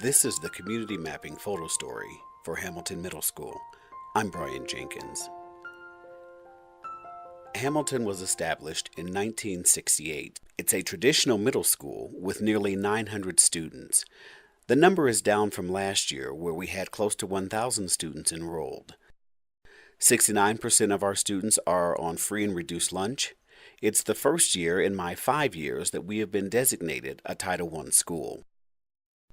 This is the Community Mapping Photostory for Hamilton Middle School. I'm Brian Jenkins. Hamilton was established in 1968. It's a traditional middle school with nearly 900 students. The number is down from last year, where we had close to 1,000 students enrolled. 69% of our students are on free and reduced lunch. It's the first year in my 5 years that we have been designated a Title I school.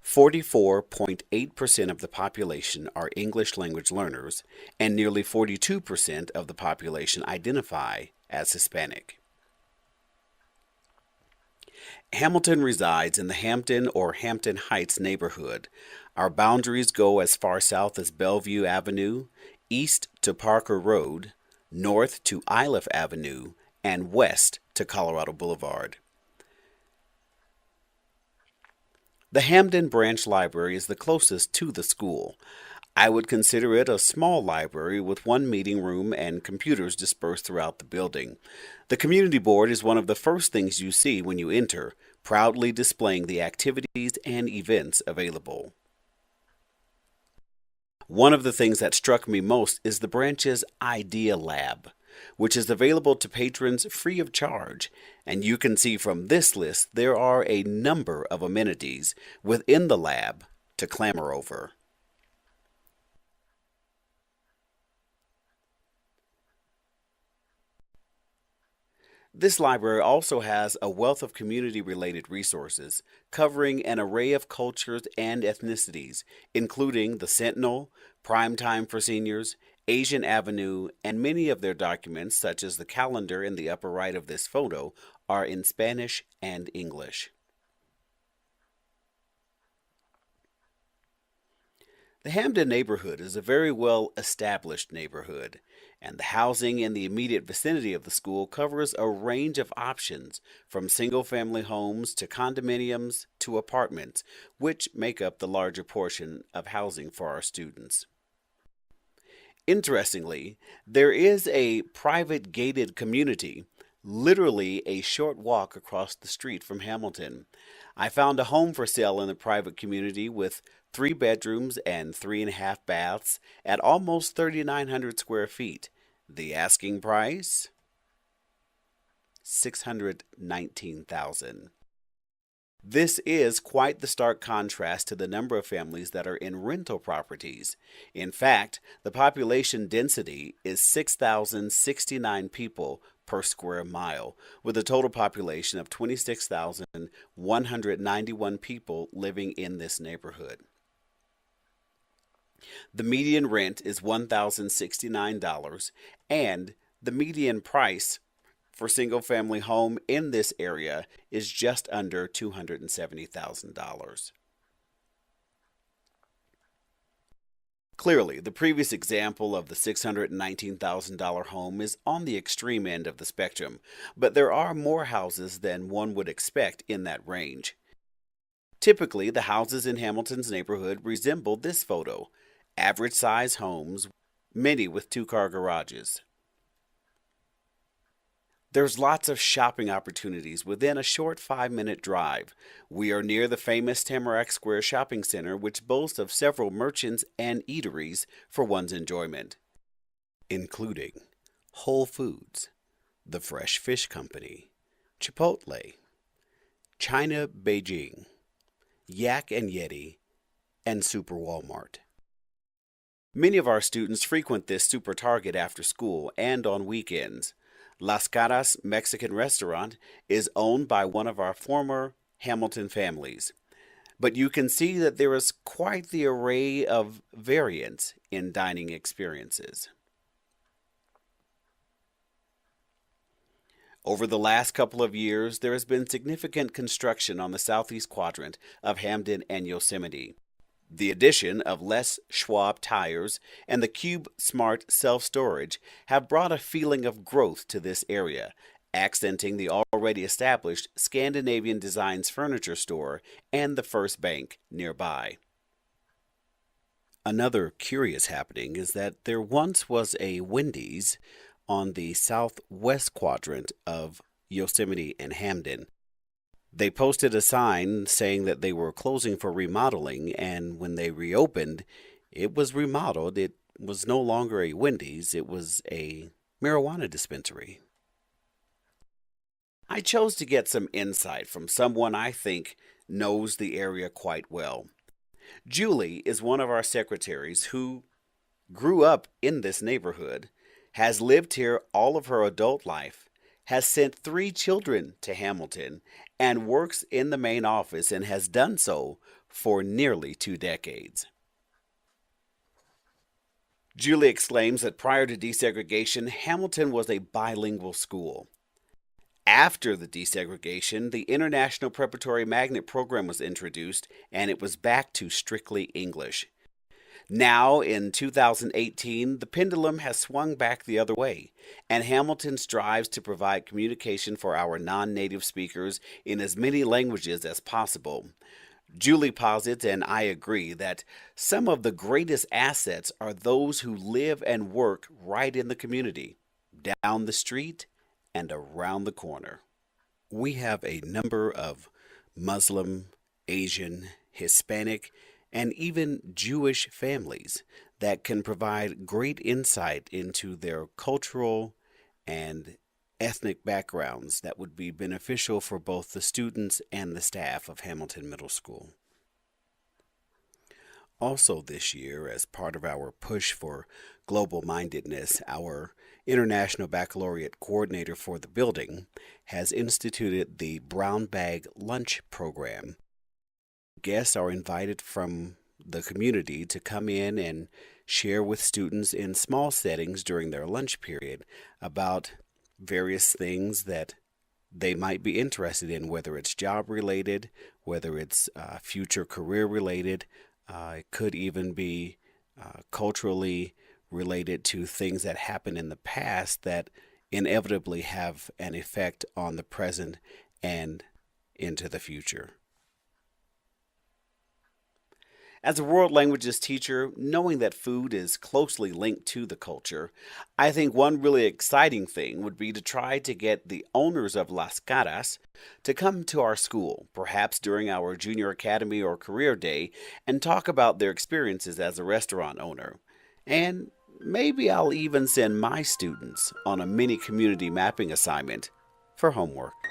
44.8% of the population are English language learners, and nearly 42% of the population identify as Hispanic. Hamilton resides in the Hampton or Hampton Heights neighborhood. Our boundaries go as far south as Bellevue Avenue, east to Parker Road, north to Iliff Avenue, and west to Colorado Boulevard. The Hamden Branch Library is the closest to the school. I would consider it a small library with one meeting room and computers dispersed throughout the building. The community board is one of the first things you see when you enter, proudly displaying the activities and events available. One of the things that struck me most is the branch's Idea Lab, which is available to patrons free of charge. And you can see from this list there are a number of amenities within the lab to clamor over. This library also has a wealth of community-related resources covering an array of cultures and ethnicities, including the Sentinel, Prime Time for Seniors, Asian Avenue, and many of their documents, such as the calendar in the upper right of this photo, are in Spanish and English. The Hamden neighborhood is a very well-established neighborhood, and the housing in the immediate vicinity of the school covers a range of options, from single-family homes to condominiums to apartments, which make up the larger portion of housing for our students. Interestingly, there is a private gated community, literally a short walk across the street from Hamilton. I found a home for sale in the private community with 3 bedrooms and 3.5 baths at almost 3,900 square feet. The asking price? $619,000. This is quite the stark contrast to the number of families that are in rental properties. In fact, the population density is 6,069 people per square mile, with a total population of 26,191 people living in this neighborhood. The median rent is $1,069, and the median price for single-family home in this area is just under $270,000. Clearly, the previous example of the $619,000 home is on the extreme end of the spectrum, but there are more houses than one would expect in that range. Typically, the houses in Hamilton's neighborhood resemble this photo: average-size homes, many with 2-car garages. There's lots of shopping opportunities within a short 5-minute drive. We are near the famous Tamarack Square Shopping Center, which boasts of several merchants and eateries for one's enjoyment, including Whole Foods, the Fresh Fish Company, Chipotle, China Beijing, Yak and Yeti, and Super Walmart. Many of our students frequent this Super Target after school and on weekends. Las Caras Mexican restaurant is owned by one of our former Hamilton families, but you can see that there is quite the array of variance in dining experiences. Over the last couple of years, there has been significant construction on the southeast quadrant of Hamden and Yosemite. The addition of Les Schwab tires and the Cube Smart self-storage have brought a feeling of growth to this area, accenting the already established Scandinavian Designs furniture store and the First Bank nearby. Another curious happening is that there once was a Wendy's on the southwest quadrant of Yosemite and Hamden. They posted a sign saying that they were closing for remodeling, and when they reopened, it was remodeled. It was no longer a Wendy's, it was a marijuana dispensary. I chose to get some insight from someone I think knows the area quite well. Julie is one of our secretaries who grew up in this neighborhood, has lived here all of her adult life, has sent three children to Hamilton, and works in the main office and has done so for nearly 2 decades. Julie exclaims that prior to desegregation, Hamilton was a bilingual school. After the desegregation, the International Preparatory Magnet Program was introduced and it was back to strictly English. Now, in 2018, the pendulum has swung back the other way, and Hamilton strives to provide communication for our non native speakers in as many languages as possible. Julie posits, and I agree, that some of the greatest assets are those who live and work right in the community, down the street, and around the corner. We have a number of Muslim, Asian, Hispanic, and even Jewish families that can provide great insight into their cultural and ethnic backgrounds that would be beneficial for both the students and the staff of Hamilton Middle School. Also, this year, as part of our push for global mindedness, our International Baccalaureate Coordinator for the building has instituted the Brown Bag Lunch Program. Guests are invited from the community to come in and share with students in small settings during their lunch period about various things that they might be interested in, whether it's job related, whether it's future career related. It could even be culturally related to things that happened in the past that inevitably have an effect on the present and into the future. As a world languages teacher, knowing that food is closely linked to the culture, I think one really exciting thing would be to try to get the owners of Las Caras to come to our school, perhaps during our junior academy or career day, and talk about their experiences as a restaurant owner. And maybe I'll even send my students on a mini community mapping assignment for homework.